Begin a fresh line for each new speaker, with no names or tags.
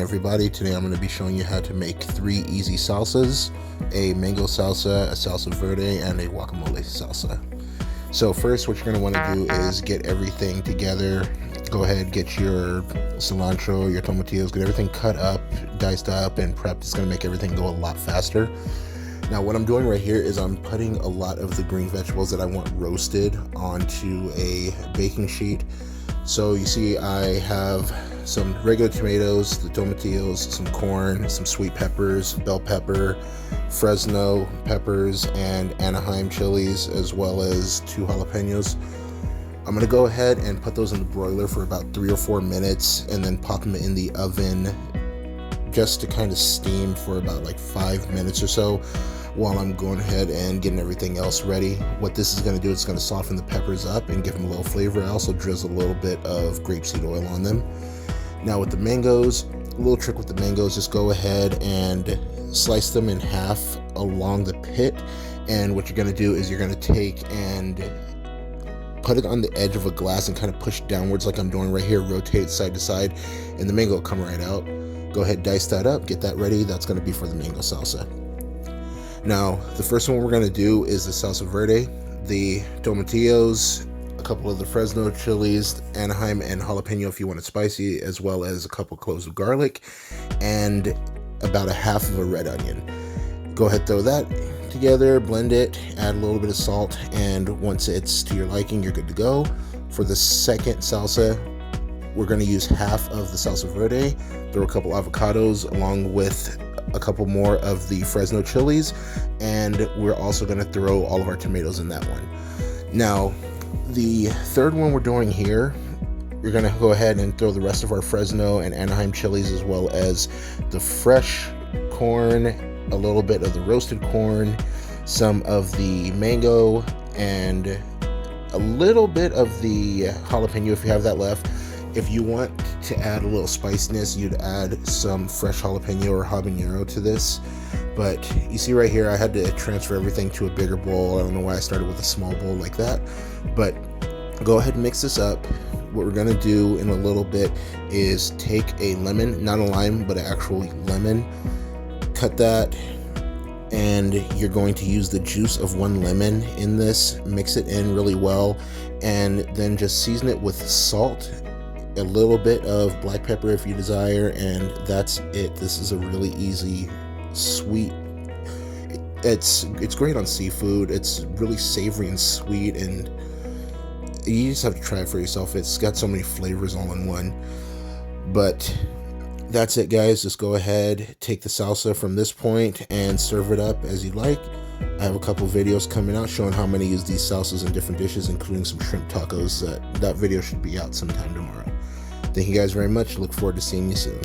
everybody. Today I'm going to be showing you how to make 3 easy salsas: a mango salsa, a salsa verde, and a guacamole salsa. So first, what you're going to want to do is get everything together. Go ahead, get your cilantro, your tomatillos, get everything cut up, diced up, and prepped. It's going to make everything go a lot faster. Now what I'm doing right here is I'm putting a lot of the green vegetables that I want roasted onto a baking sheet. So you see I have some regular tomatoes, the tomatillos, some corn, some sweet peppers, bell pepper, Fresno peppers, and Anaheim chilies, as well as 2 jalapenos. I'm going to go ahead and put those in the broiler for about 3 or 4 minutes and then pop them in the oven just to kind of steam for about like 5 minutes or so while I'm going ahead and getting everything else ready. What this is going to do, it's going to soften the peppers up and give them a little flavor. I also drizzle a little bit of grapeseed oil on them. Now with the mangoes, a little trick with the mangoes, just go ahead and slice them in half along the pit, and what you're going to do is you're going to take and put it on the edge of a glass and kind of push downwards like I'm doing right here, rotate it side to side, and the mango will come right out. Go ahead, dice that up, get that ready. That's going to be for the mango salsa. Now, the first one we're going to do is the salsa verde. The tomatillos, a couple of the Fresno chilies, Anaheim, and jalapeno if you want it spicy, as well as a couple cloves of garlic, and about a half of a red onion. Go ahead, throw that together, blend it, add a little bit of salt, and once it's to your liking, you're good to go. For the second salsa, we're going to use half of the salsa verde, throw a couple avocados along with a couple more of the Fresno chilies, and we're also going to throw all of our tomatoes in that one. Now, the third one we're doing here, we're going to go ahead and throw the rest of our Fresno and Anaheim chilies, as well as the fresh corn, a little bit of the roasted corn, some of the mango, and a little bit of the jalapeno if you have that left. If you want to add a little spiciness, you'd add some fresh jalapeno or habanero to this. But you see right here, I had to transfer everything to a bigger bowl. I don't know why I started with a small bowl like that. But go ahead and mix this up. What we're going to do in a little bit is take a lemon, not a lime, but an actual lemon. Cut that, and you're going to use the juice of 1 lemon in this. Mix it in really well, and then just season it with salt, a little bit of black pepper if you desire, and that's it. This is a really easy, sweet, it's great on seafood. It's really savory and sweet, and you just have to try it for yourself. It's got so many flavors all in one. But that's it, guys. Just go ahead, take the salsa from this point and serve it up as you like. I have a couple videos coming out showing how many use these salsas in different dishes, including some shrimp tacos. That video should be out sometime tomorrow. Thank you guys very much. Look forward to seeing you soon.